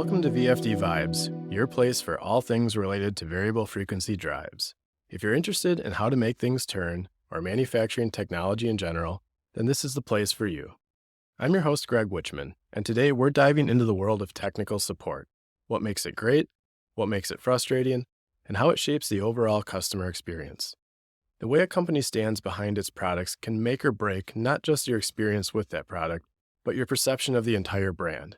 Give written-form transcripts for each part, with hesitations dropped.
Welcome to VFD Vibes, your place for all things related to variable frequency drives. If you're interested in how to make things turn, or manufacturing technology in general, then this is the place for you. I'm your host, Greg Weichman, and today we're diving into the world of technical support. What makes it great, what makes it frustrating, and how it shapes the overall customer experience. The way a company stands behind its products can make or break not just your experience with that product, but your perception of the entire brand.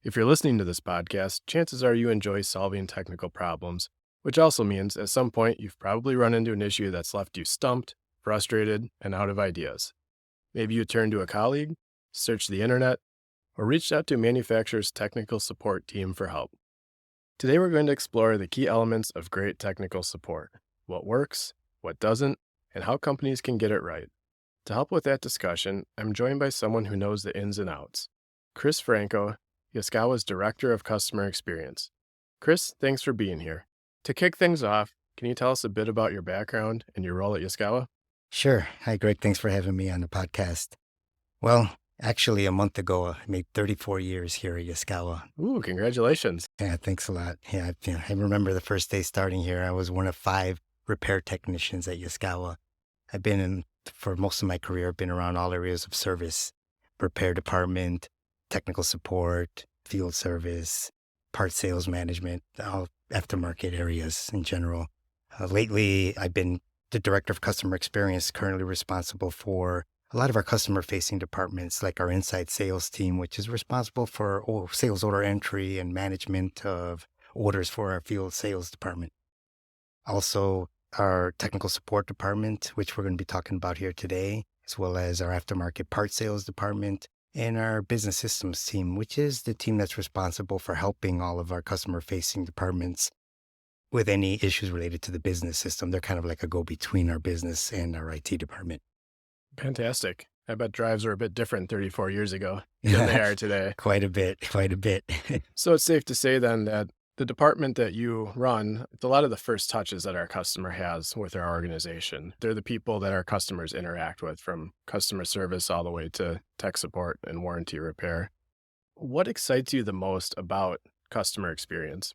If you're listening to this podcast, chances are you enjoy solving technical problems, which also means at some point you've probably run into an issue that's left you stumped, frustrated, and out of ideas. Maybe you turned to a colleague, searched the internet, or reached out to a manufacturer's technical support team for help. Today we're going to explore the key elements of great technical support, what works, what doesn't, and how companies can get it right. To help with that discussion, I'm joined by someone who knows the ins and outs. Cris Franco, Yaskawa's Director of Customer Experience. Cris, thanks for being here. To kick things off, can you tell us a bit about your background and your role at Yaskawa? Sure. Hi, Greg. Thanks for having me on the podcast. Well, actually, a month ago, I made 34 years here at Yaskawa. Ooh, congratulations. Yeah, thanks a lot. Yeah, I remember the first day starting here. I was one of 5 repair technicians at Yaskawa. I've been in, for most of my career, I've been around all areas of service, repair department, technical support, field service, part sales management, all aftermarket areas in general. Lately, I've been the Director of Customer Experience, currently responsible for a lot of our customer-facing departments, like our inside sales team, which is responsible for sales order entry and management of orders for our field sales department. Also, our technical support department, which we're going to be talking about here today, as well as our aftermarket part sales department, and our business systems team, which is the team that's responsible for helping all of our customer-facing departments with any issues related to the business system. They're kind of like a go-between our business and our IT department. Fantastic. I bet drives were a bit different 34 years ago than they are today. Quite a bit. So it's safe to say then that the department that you run, it's a lot of the first touches that our customer has with our organization. They're the people that our customers interact with, from customer service all the way to tech support and warranty repair. What excites you the most about customer experience?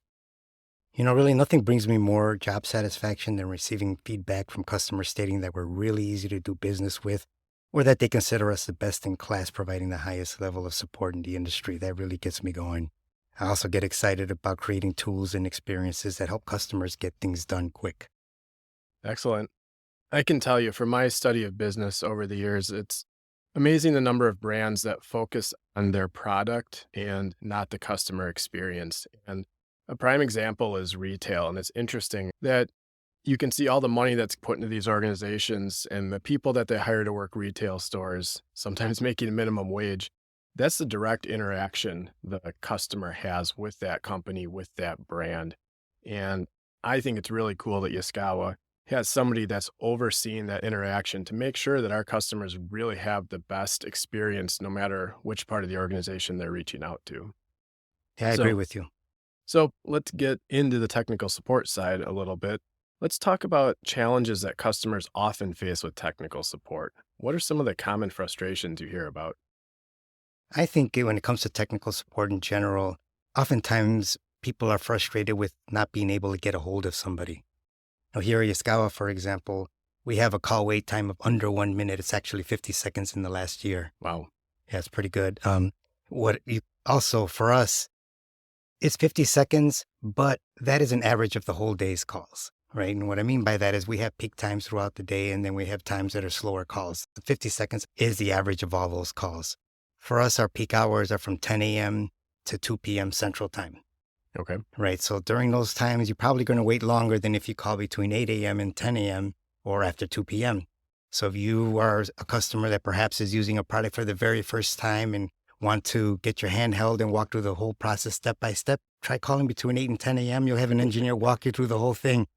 Really nothing brings me more job satisfaction than receiving feedback from customers stating that we're really easy to do business with, or that they consider us the best in class, providing the highest level of support in the industry. That really gets me going. I also get excited about creating tools and experiences that help customers get things done quick. Excellent. I can tell you from my study of business over the years, it's amazing the number of brands that focus on their product and not the customer experience. And a prime example is retail. And it's interesting that you can see all the money that's put into these organizations and the people that they hire to work retail stores, sometimes making a minimum wage. That's the direct interaction the customer has with that company, with that brand. And I think it's really cool that Yaskawa has somebody that's overseeing that interaction to make sure that our customers really have the best experience, no matter which part of the organization they're reaching out to. Yeah, I agree with you. So let's get into the technical support side a little bit. Let's talk about challenges that customers often face with technical support. What are some of the common frustrations you hear about? I think when it comes to technical support in general, oftentimes people are frustrated with not being able to get a hold of somebody. Now, here at Yaskawa, for example, we have a call wait time of under 1 minute. It's actually 50 seconds in the last year. Wow. Yeah, it's pretty good. Also for us, it's 50 seconds, but that is an average of the whole day's calls, right? And what I mean by that is we have peak times throughout the day, and then we have times that are slower calls. The 50 seconds is the average of all those calls. For us, our peak hours are from 10 a.m. to 2 p.m. Central Time. Okay. Right. So during those times, you're probably going to wait longer than if you call between 8 a.m. and 10 a.m. or after 2 p.m. So if you are a customer that perhaps is using a product for the very first time and want to get your hand held and walk through the whole process step by step, try calling between 8 and 10 a.m. You'll have an engineer walk you through the whole thing.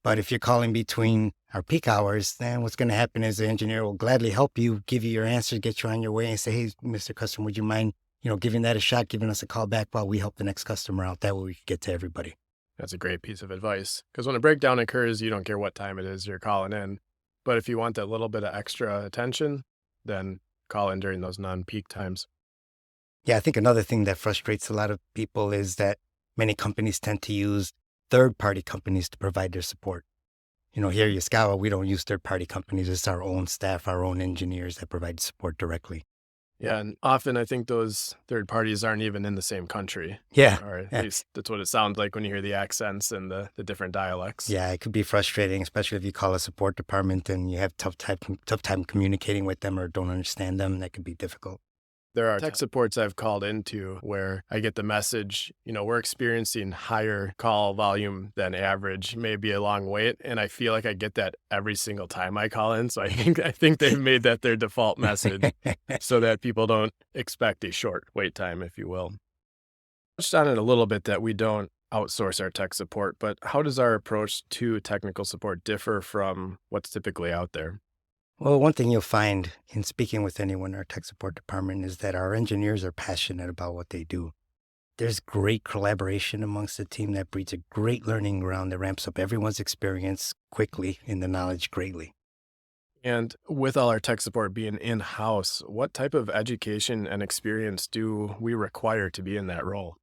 But if you're calling between our peak hours, then what's going to happen is the engineer will gladly help you, give you your answer, get you on your way, and say, hey, Mr. Customer, would you mind, giving that a shot, giving us a call back while we help the next customer out? That way we can get to everybody. That's a great piece of advice, because when a breakdown occurs, you don't care what time it is you're calling in. But if you want that little bit of extra attention, then call in during those non-peak times. Yeah, I think another thing that frustrates a lot of people is that many companies tend to use third-party companies to provide their support. Here at Yaskawa, we don't use third-party companies. It's our own staff, our own engineers that provide support directly. Yeah, and often I think those third parties aren't even in the same country, Yeah. or at Yeah. least that's what it sounds like when you hear the accents and the different dialects. Yeah, it could be frustrating, especially if you call a support department and you have tough time communicating with them or don't understand them. That could be difficult. There are tech supports I've called into where I get the message, we're experiencing higher call volume than average, maybe a long wait. And I feel like I get that every single time I call in. So I think they've made that their default message so that people don't expect a short wait time, if you will. Touched on it a little bit that we don't outsource our tech support, but how does our approach to technical support differ from what's typically out there? Well, one thing you'll find in speaking with anyone in our tech support department is that our engineers are passionate about what they do. There's great collaboration amongst the team that breeds a great learning ground that ramps up everyone's experience quickly and the knowledge greatly. And with all our tech support being in-house, what type of education and experience do we require to be in that role?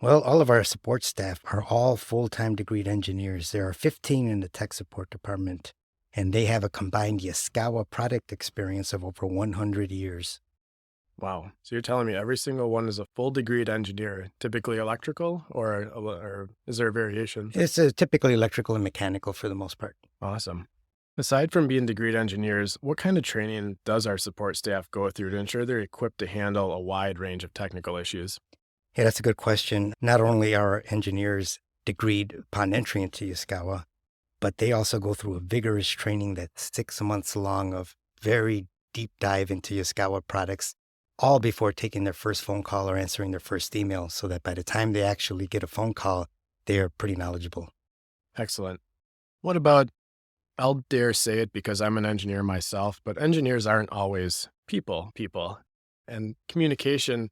Well, all of our support staff are all full-time degreed engineers. There are 15 in the tech support department, and they have a combined Yaskawa product experience of over 100 years. Wow. So you're telling me every single one is a full degreed engineer, typically electrical, or is there a variation? It's typically electrical and mechanical for the most part. Awesome. Aside from being degreed engineers, what kind of training does our support staff go through to ensure they're equipped to handle a wide range of technical issues? Yeah, that's a good question. Not only are engineers degreed upon entry into Yaskawa, but they also go through a vigorous training that's 6 months long of very deep dive into Yaskawa products, all before taking their first phone call or answering their first email, so that by the time they actually get a phone call, they are pretty knowledgeable. Excellent. What about, I'll dare say it because I'm an engineer myself, but engineers aren't always people. And communication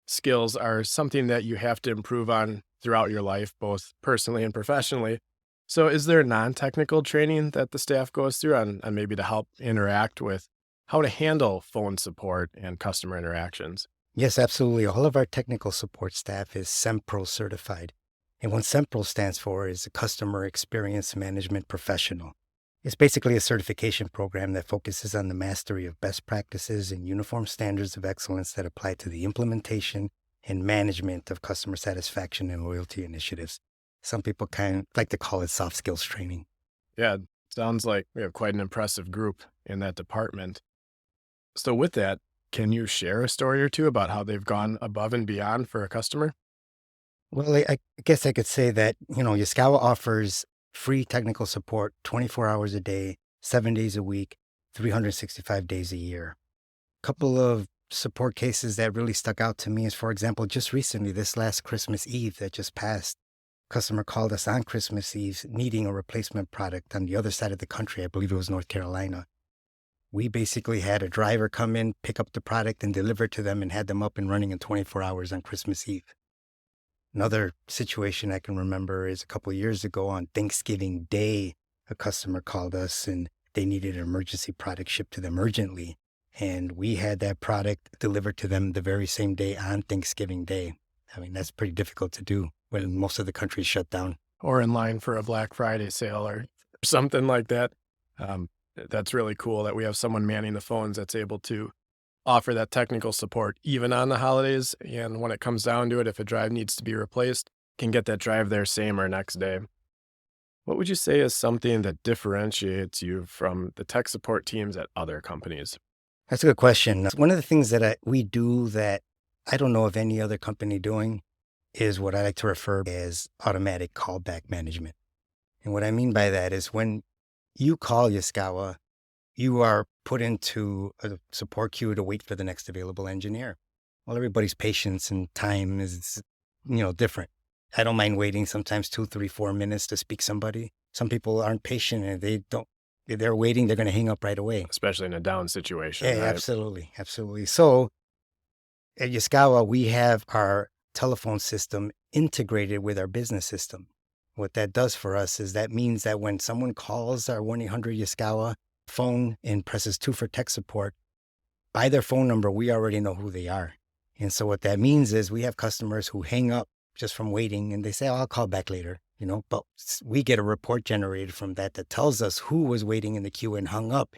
skills are something that you have to improve on throughout your life, both personally and professionally. So is there non-technical training that the staff goes through on maybe to help interact with how to handle phone support and customer interactions? Yes, absolutely. All of our technical support staff is SEMPRO certified. And what SEMPRO stands for is a Customer Experience Management Professional. It's basically a certification program that focuses on the mastery of best practices and uniform standards of excellence that apply to the implementation and management of customer satisfaction and loyalty initiatives. Some people kind of like to call it soft skills training. Yeah, sounds like we have quite an impressive group in that department. So with that, can you share a story or two about how they've gone above and beyond for a customer? Well, I guess I could say that, Yaskawa offers free technical support 24 hours a day, 7 days a week, 365 days a year. A couple of support cases that really stuck out to me is, for example, just recently, this last Christmas Eve that just passed, customer called us on Christmas Eve needing a replacement product on the other side of the country. I believe it was North Carolina. We basically had a driver come in, pick up the product and deliver it to them and had them up and running in 24 hours on Christmas Eve. Another situation I can remember is a couple of years ago on Thanksgiving Day, a customer called us and they needed an emergency product shipped to them urgently. And we had that product delivered to them the very same day on Thanksgiving Day. I mean, that's pretty difficult to do when most of the country is shut down. Or in line for a Black Friday sale or something like that. That's really cool that we have someone manning the phones that's able to offer that technical support even on the holidays. And when it comes down to it, if a drive needs to be replaced, can get that drive there same or next day. What would you say is something that differentiates you from the tech support teams at other companies? That's a good question. One of the things that we do that I don't know of any other company doing is what I like to refer as automatic callback management. And what I mean by that is when you call Yaskawa, you are put into a support queue to wait for the next available engineer. Well, everybody's patience and time is, different. I don't mind waiting sometimes 2, 3, 4 minutes to speak to somebody. Some people aren't patient and if they're waiting, they're going to hang up right away. Especially in a down situation. Yeah, right? absolutely. Absolutely. So at Yaskawa, we have our telephone system integrated with our business system. What that does for us is that means that when someone calls our 1-800-Yaskawa phone and presses 2 for tech support, by their phone number, we already know who they are. And so what that means is we have customers who hang up just from waiting and they say, oh, I'll call back later, but we get a report generated from that tells us who was waiting in the queue and hung up,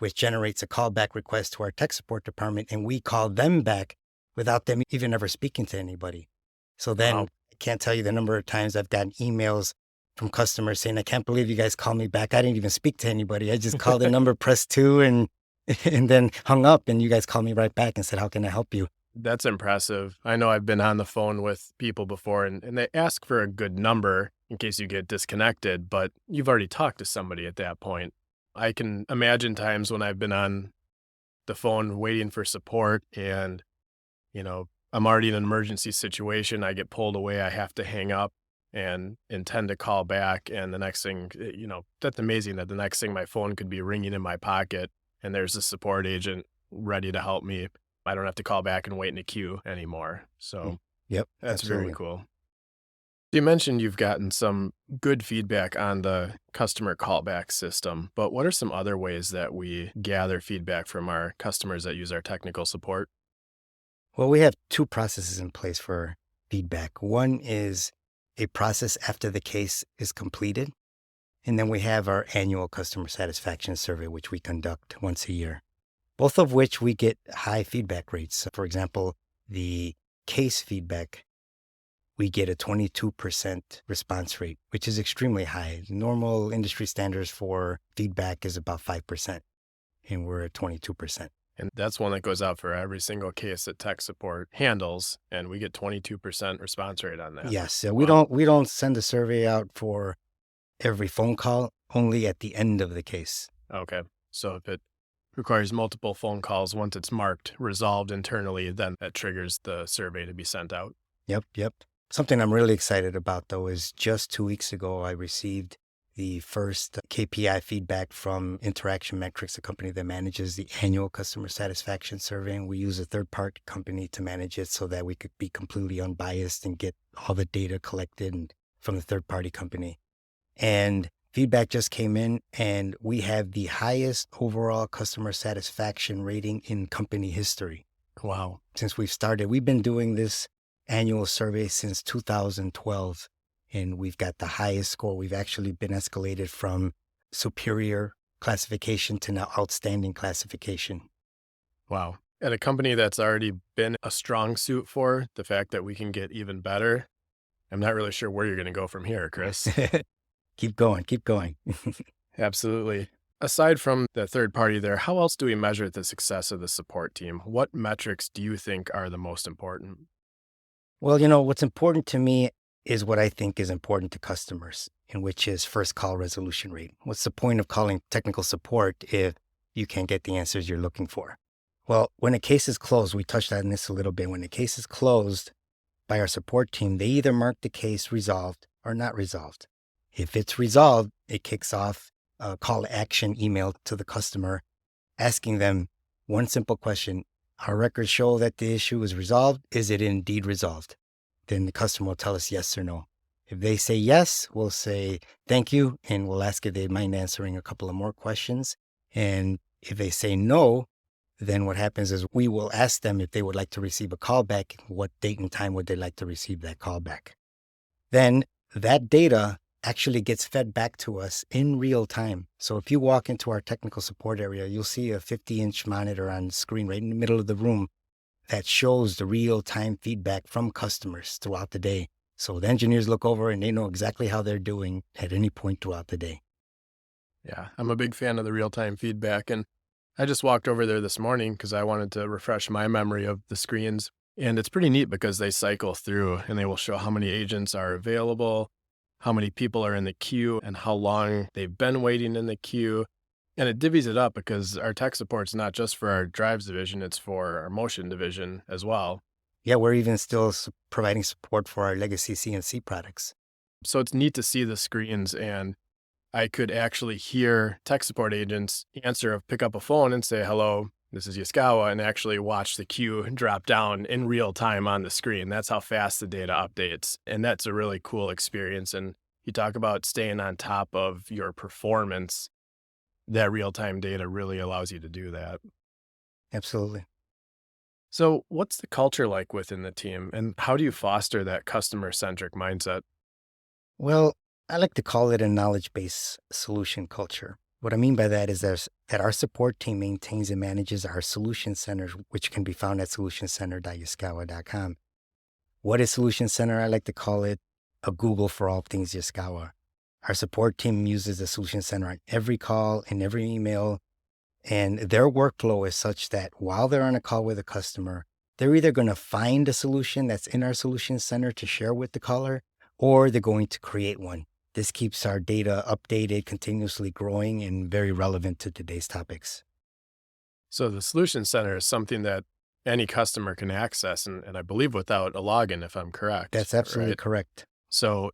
which generates a callback request to our tech support department. And we call them back without them even ever speaking to anybody. So then Wow. I can't tell you the number of times I've gotten emails from customers saying, I can't believe you guys called me back. I didn't even speak to anybody. I just called the number, pressed 2 and then hung up, and you guys called me right back and said, how can I help you? That's impressive. I know I've been on the phone with people before and they ask for a good number in case you get disconnected, but you've already talked to somebody at that point. I can imagine times when I've been on the phone waiting for support and, I'm already in an emergency situation. I get pulled away. I have to hang up and intend to call back. And the next thing, that's amazing that the next thing my phone could be ringing in my pocket and there's a support agent ready to help me. I don't have to call back and wait in a queue anymore. So Yep, that's absolutely. very cool. You mentioned you've gotten some good feedback on the customer callback system, but what are some other ways that we gather feedback from our customers that use our technical support? Well, we have 2 processes in place for feedback. One is a process after the case is completed. And then we have our annual customer satisfaction survey, which we conduct once a year, both of which we get high feedback rates. For example, the case feedback, we get a 22% response rate, which is extremely high. Normal industry standards for feedback is about 5%, and we're at 22%. And that's one that goes out for every single case that tech support handles, and we get 22% response rate on that. Yes, Wow. we don't send a survey out for every phone call, only at the end of the case. Okay. So if it requires multiple phone calls, once it's marked resolved internally, then that triggers the survey to be sent out. Yep. Something I'm really excited about, though, is just 2 weeks ago, I received the first KPI feedback from Interaction Metrics, a company that manages the annual customer satisfaction survey. And we use a third-party company to manage it so that we could be completely unbiased and get all the data collected from the third-party company. And feedback just came in, and we have the highest overall customer satisfaction rating in company history. Wow. Since we've started, we've been doing this annual survey since 2012, and we've got the highest score. We've actually been escalated from superior classification to now outstanding classification. Wow. At a company that's already been a strong suit for the fact that we can get even better, I'm not really sure where you're going to go from here, Chris. Keep going. Absolutely. Aside from the third party there, how else do we measure the success of the support team? What metrics do you think are the most important? Well, what's important to me is what I think is important to customers, and which is first call resolution rate. What's the point of calling technical support if you can't get the answers you're looking for? Well, when a case is closed, we touched on this a little bit. When a case is closed by our support team, they either mark the case resolved or not resolved. If it's resolved, it kicks off a call to action email to the customer asking them one simple question. Our records show that the issue is resolved. Is it indeed resolved? Then the customer will tell us yes or no. If they say yes, we'll say thank you, and we'll ask if they mind answering a couple of more questions. And if they say no, then what happens is we will ask them if they would like to receive a callback, what date and time would they like to receive that callback. Then that data actually gets fed back to us in real time. So if you walk into our technical support area, you'll see a 50-inch monitor on the screen right in the middle of the room that shows the real-time feedback from customers throughout the day. So the engineers look over and they know exactly how they're doing at any point throughout the day. Yeah, I'm a big fan of the real-time feedback, and I just walked over there this morning because I wanted to refresh my memory of the screens, and it's pretty neat because they cycle through and they will show how many agents are available, how many people are in the queue, and how long they've been waiting in the queue. And it divvies it up because our tech support's not just for our drives division, it's for our motion division as well. Yeah, we're even still providing support for our legacy CNC products. So it's neat to see the screens, and I could actually hear tech support agents pick up a phone and say, hello, this is Yaskawa, and actually watch the queue drop down in real time on the screen. That's how fast the data updates. And that's a really cool experience. And you talk about staying on top of your performance. That real-time data really allows you to do that. Absolutely. So, what's the culture like within the team, and how do you foster that customer-centric mindset? Well, I like to call it a knowledge-based solution culture. What I mean by that is that our support team maintains and manages our solution centers, which can be found at solutioncenter.yaskawa.com. What is Solution Center? I like to call it a Google for all things Yaskawa. Our support team uses the Solution Center on every call and every email, and their workflow is such that while they're on a call with a customer, they're either going to find a solution that's in our Solution Center to share with the caller, or they're going to create one. This keeps our data updated, continuously growing, and very relevant to today's topics. So, the Solution Center is something that any customer can access, and I believe without a login, if I'm correct, That's absolutely right? correct. So,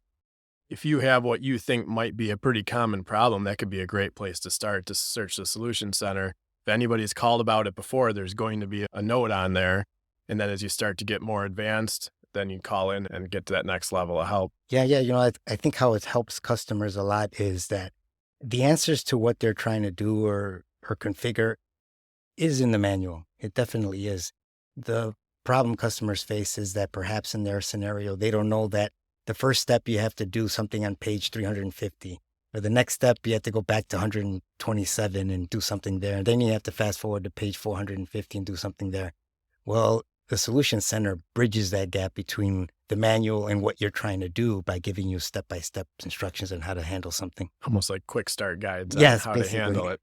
if you have what you think might be a pretty common problem, that could be a great place to start to search the Solution Center. If anybody's called about it before, there's going to be a note on there. And then as you start to get more advanced, then you call in and get to that next level of help. Yeah. I think how it helps customers a lot is that the answers to what they're trying to do or configure is in the manual. It definitely is. The problem customers face is that perhaps in their scenario, they don't know that the first step you have to do something on page 350, or the next step you have to go back to 127 and do something there. And then you have to fast forward to page 450 and do something there. Well, the Solution Center bridges that gap between the manual and what you're trying to do by giving you step-by-step instructions on how to handle something. Almost like quick start guides on Yes, how to handle basically. it.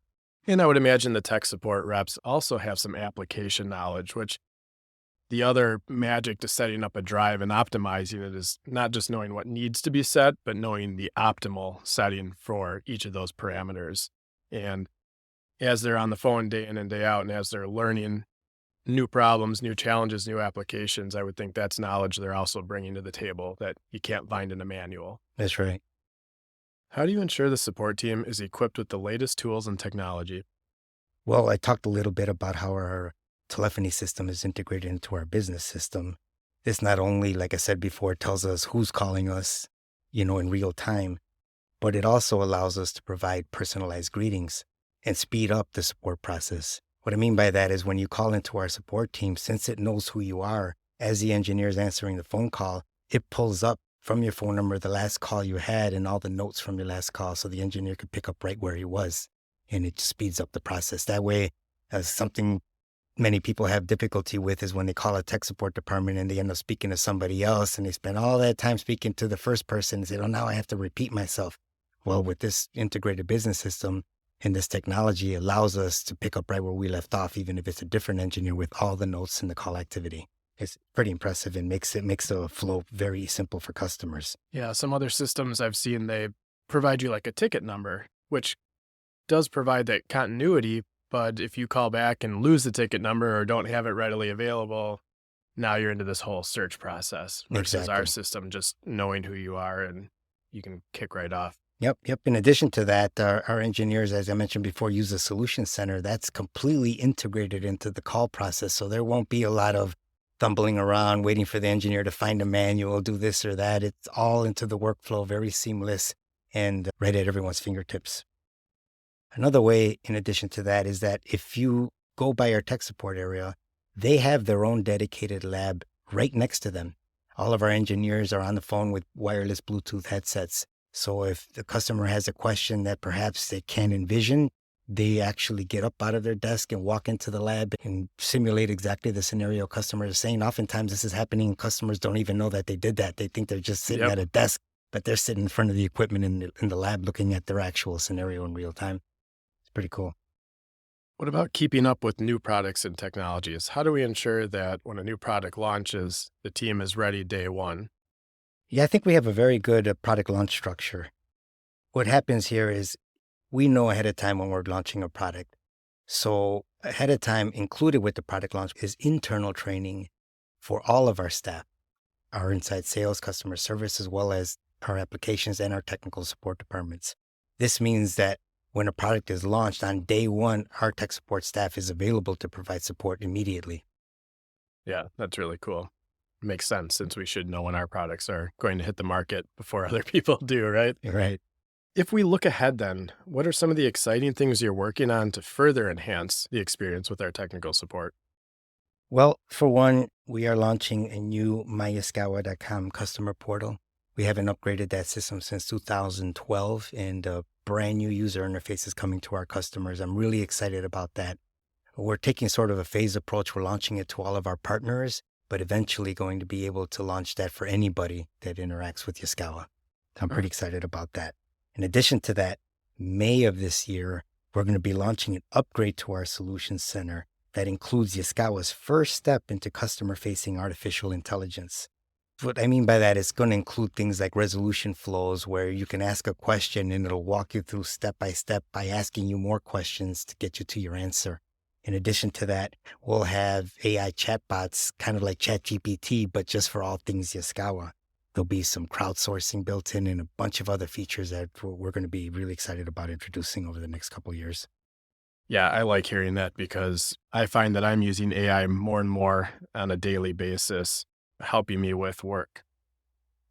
And I would imagine the tech support reps also have some application knowledge, which the other magic to setting up a drive and optimizing it is not just knowing what needs to be set, but knowing the optimal setting for each of those parameters. And as they're on the phone day in and day out, and as they're learning new problems, new challenges, new applications, I would think that's knowledge they're also bringing to the table that you can't find in a manual. That's right. How do you ensure the support team is equipped with the latest tools and technology? Well, I talked a little bit about how our telephony system is integrated into our business system. This not only, like I said before, tells us who's calling us, in real time, but it also allows us to provide personalized greetings and speed up the support process. What I mean by that is when you call into our support team, since it knows who you are, as the engineer is answering the phone call, it pulls up from your phone number the last call you had and all the notes from your last call so the engineer could pick up right where he was. And it just speeds up the process. That way, something many people have difficulty with is when they call a tech support department and they end up speaking to somebody else and they spend all that time speaking to the first person and say, oh, now I have to repeat myself. Well, with this integrated business system and this technology allows us to pick up right where we left off, even if it's a different engineer with all the notes in the call activity. It's pretty impressive and makes the flow very simple for customers. Yeah, some other systems I've seen, they provide you like a ticket number, which does provide that continuity. But if you call back and lose the ticket number or don't have it readily available, now you're into this whole search process versus our Exactly. system just knowing who you are and you can kick right off. Yep. In addition to that, our engineers, as I mentioned before, use a solution center that's completely integrated into the call process. So there won't be a lot of thumbling around, waiting for the engineer to find a manual, do this or that. It's all into the workflow, very seamless and right at everyone's fingertips. Another way, in addition to that, is that if you go by our tech support area, they have their own dedicated lab right next to them. All of our engineers are on the phone with wireless Bluetooth headsets. So if the customer has a question that perhaps they can't envision, they actually get up out of their desk and walk into the lab and simulate exactly the scenario customer is saying. Oftentimes this is happening. Customers don't even know that they did that. They think they're just sitting at a desk, but they're sitting in front of the equipment in the lab looking at their actual scenario in real time. It's pretty cool. What about keeping up with new products and technologies? How do we ensure that when a new product launches, the team is ready day one? Yeah, I think we have a very good product launch structure. What happens here is we know ahead of time when we're launching a product. So ahead of time, included with the product launch is internal training for all of our staff, our inside sales, customer service, as well as our applications and our technical support departments. This means that when a product is launched on day one, our tech support staff is available to provide support immediately. Yeah, that's really cool. Makes sense since we should know when our products are going to hit the market before other people do, right? Right. If we look ahead then, what are some of the exciting things you're working on to further enhance the experience with our technical support? Well, for one, we are launching a new myyaskawa.com customer portal. We haven't upgraded that system since 2012, and a brand new user interface is coming to our customers. I'm really excited about that. We're taking sort of a phased approach. We're launching it to all of our partners, but eventually going to be able to launch that for anybody that interacts with Yaskawa. I'm pretty excited about that. In addition to that, May of this year, we're going to be launching an upgrade to our Solutions Center that includes Yaskawa's first step into customer-facing artificial intelligence. What I mean by that is going to include things like resolution flows where you can ask a question and it'll walk you through step by step by asking you more questions to get you to your answer. In addition to that, we'll have AI chatbots, kind of like ChatGPT, but just for all things Yaskawa. There'll be some crowdsourcing built in and a bunch of other features that we're going to be really excited about introducing over the next couple of years. Yeah, I like hearing that because I find that I'm using AI more and more on a daily basis, helping me with work,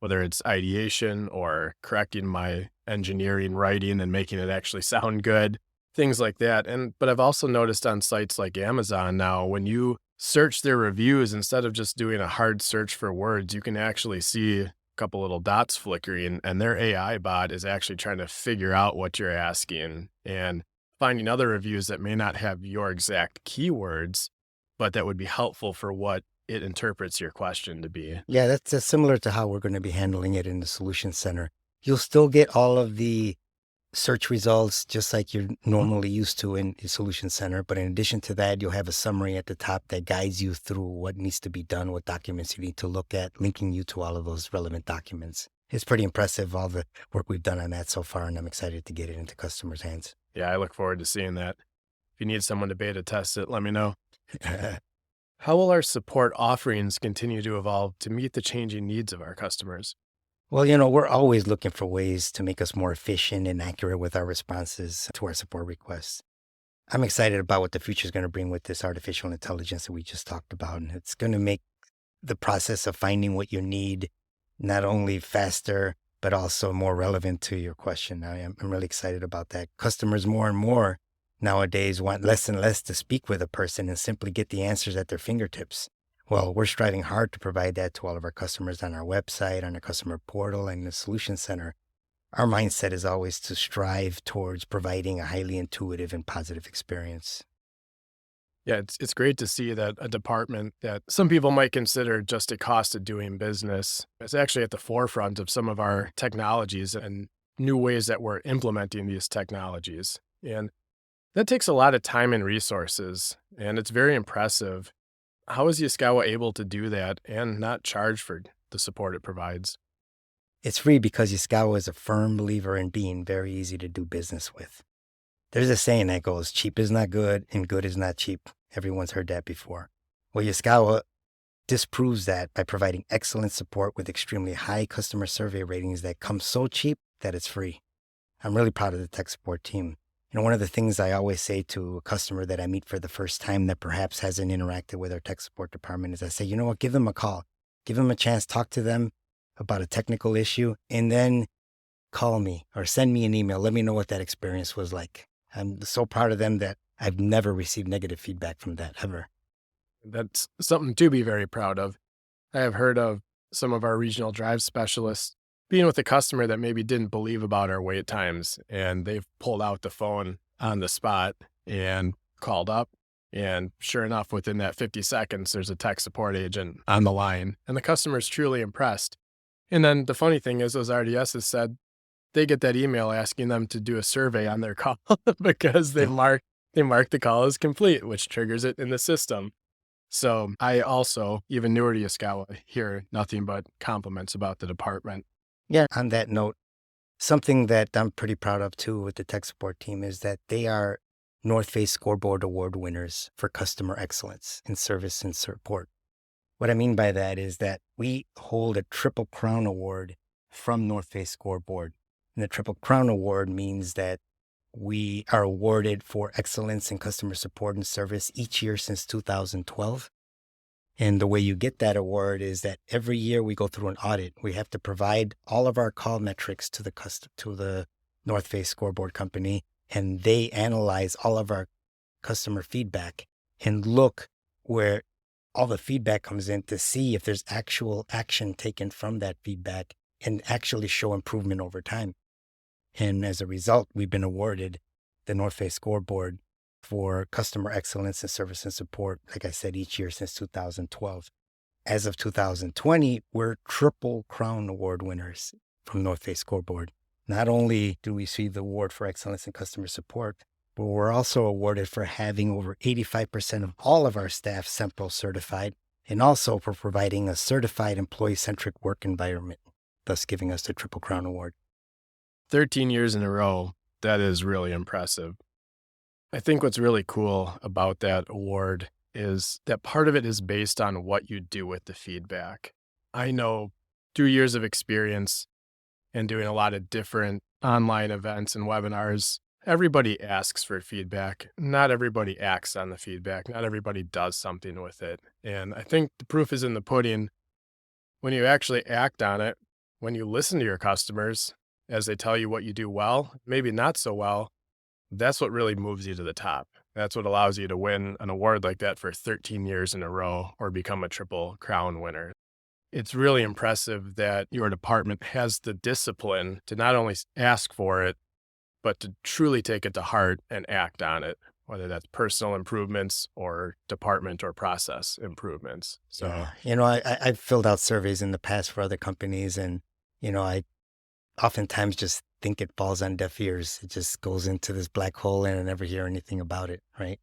whether it's ideation or correcting my engineering writing and making it actually sound good, things like that. But I've also noticed on sites like Amazon now, when you search their reviews, instead of just doing a hard search for words, you can actually see a couple little dots flickering, and their AI bot is actually trying to figure out what you're asking and finding other reviews that may not have your exact keywords, but that would be helpful for what it interprets your question to be. Yeah, that's similar to how we're going to be handling it in the Solutions Center. You'll still get all of the search results just like you're normally used to in the Solutions Center. But in addition to that, you'll have a summary at the top that guides you through what needs to be done, what documents you need to look at, linking you to all of those relevant documents. It's pretty impressive, all the work we've done on that so far, and I'm excited to get it into customers' hands. Yeah, I look forward to seeing that. If you need someone to beta test it, let me know. How will our support offerings continue to evolve to meet the changing needs of our customers? Well, we're always looking for ways to make us more efficient and accurate with our responses to our support requests. I'm excited about what the future is going to bring with this artificial intelligence that we just talked about. And it's going to make the process of finding what you need not only faster, but also more relevant to your question. I'm really excited about that. Customers more and more nowadays want less and less to speak with a person and simply get the answers at their fingertips. Well, we're striving hard to provide that to all of our customers on our website, on our customer portal, and the Solution Center. Our mindset is always to strive towards providing a highly intuitive and positive experience. Yeah, it's great to see that a department that some people might consider just a cost of doing business is actually at the forefront of some of our technologies and new ways that we're implementing these technologies. And that takes a lot of time and resources, and it's very impressive. How is Yaskawa able to do that and not charge for the support it provides? It's free because Yaskawa is a firm believer in being very easy to do business with. There's a saying that goes, cheap is not good and good is not cheap. Everyone's heard that before. Well, Yaskawa disproves that by providing excellent support with extremely high customer survey ratings that come so cheap that it's free. I'm really proud of the tech support team. One of the things I always say to a customer that I meet for the first time that perhaps hasn't interacted with our tech support department is I say, you know what, give them a call. Give them a chance, talk to them about a technical issue, and then call me or send me an email. Let me know what that experience was like. I'm so proud of them that I've never received negative feedback from that, ever. That's something to be very proud of. I have heard of some of our regional drive specialists being with a customer that maybe didn't believe about our wait times, and they've pulled out the phone on the spot and called up. And sure enough, within that 50 seconds, there's a tech support agent on the line, and the customer's truly impressed. And then the funny thing is, those RDSs said they get that email asking them to do a survey on their call because they mark the call as complete, which triggers it in the system. So I also, even newer to Yaskawa, hear nothing but compliments about the department. Yeah, on that note, something that I'm pretty proud of too with the tech support team is that they are North Face Scoreboard Award winners for customer excellence in service and support. What I mean by that is that we hold a Triple Crown Award from North Face Scoreboard. And the Triple Crown Award means that we are awarded for excellence in customer support and service each year since 2012. And the way you get that award is that every year we go through an audit. We have to provide all of our call metrics to the North Face Scoreboard company, and they analyze all of our customer feedback and look where all the feedback comes in to see if there's actual action taken from that feedback and actually show improvement over time. And as a result, we've been awarded the North Face Scoreboard for customer excellence and service and support, like I said, each year since 2012. As of 2020, we're Triple Crown Award winners from North Face Scoreboard. Not only do we receive the award for excellence in customer support, but we're also awarded for having over 85% of all of our staff SEMPRO certified, and also for providing a certified employee-centric work environment, thus giving us the Triple Crown Award. 13 years in a row, that is really impressive. I think what's really cool about that award is that part of it is based on what you do with the feedback. I know through years of experience and doing a lot of different online events and webinars, everybody asks for feedback. Not everybody acts on the feedback. Not everybody does something with it. And I think the proof is in the pudding when you actually act on it, when you listen to your customers as they tell you what you do well, maybe not so well. That's what really moves you to the top. That's what allows you to win an award like that for 13 years in a row or become a Triple Crown winner. It's really impressive that your department has the discipline to not only ask for it, but to truly take it to heart and act on it, whether that's personal improvements or department or process improvements. So, yeah. I've filled out surveys in the past for other companies, and, I oftentimes just think it falls on deaf ears. It just goes into this black hole and I never hear anything about it, right?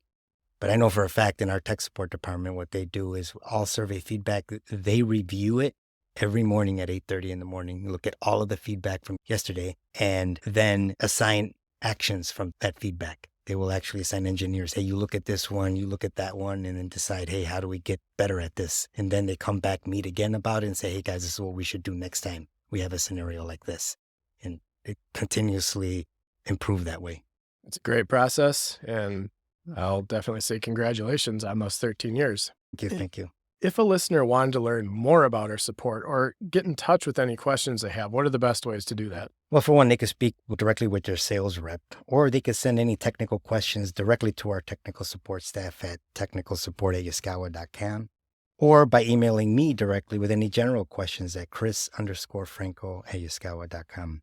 But I know for a fact in our tech support department, what they do is all survey feedback, they review it every morning at 8:30 in the morning, look at all of the feedback from yesterday, and then assign actions from that feedback. They will actually assign engineers, hey, you look at this one, you look at that one, and then decide, hey, how do we get better at this? And then they come back, meet again about it and say, hey guys, this is what we should do next time we have a scenario like this. And it continuously improve that way. It's a great process, and I'll definitely say congratulations on those 13 years. Thank you. If a listener wanted to learn more about our support or get in touch with any questions they have, what are the best ways to do that? Well, for one, they could speak directly with their sales rep, or they could send any technical questions directly to our technical support staff at technicalsupport@yaskawa.com, or by emailing me directly with any general questions at Cris_Franco@yaskawa.com.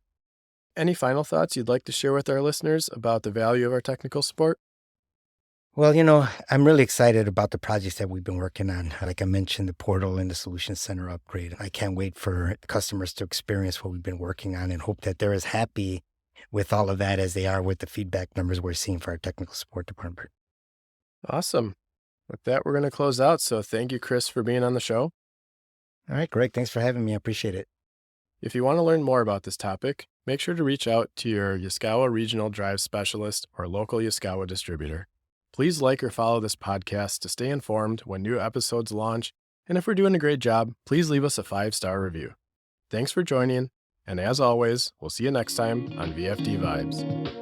Any final thoughts you'd like to share with our listeners about the value of our technical support? Well, I'm really excited about the projects that we've been working on. Like I mentioned, the portal and the Solution Center upgrade. I can't wait for customers to experience what we've been working on and hope that they're as happy with all of that as they are with the feedback numbers we're seeing for our technical support department. Awesome. With that, we're going to close out. So thank you, Cris, for being on the show. All right, Greg, thanks for having me. I appreciate it. If you want to learn more about this topic, make sure to reach out to your Yaskawa Regional Drive Specialist or local Yaskawa distributor. Please like or follow this podcast to stay informed when new episodes launch, and if we're doing a great job, please leave us a 5-star review. Thanks for joining, and as always, we'll see you next time on VFD Vibes.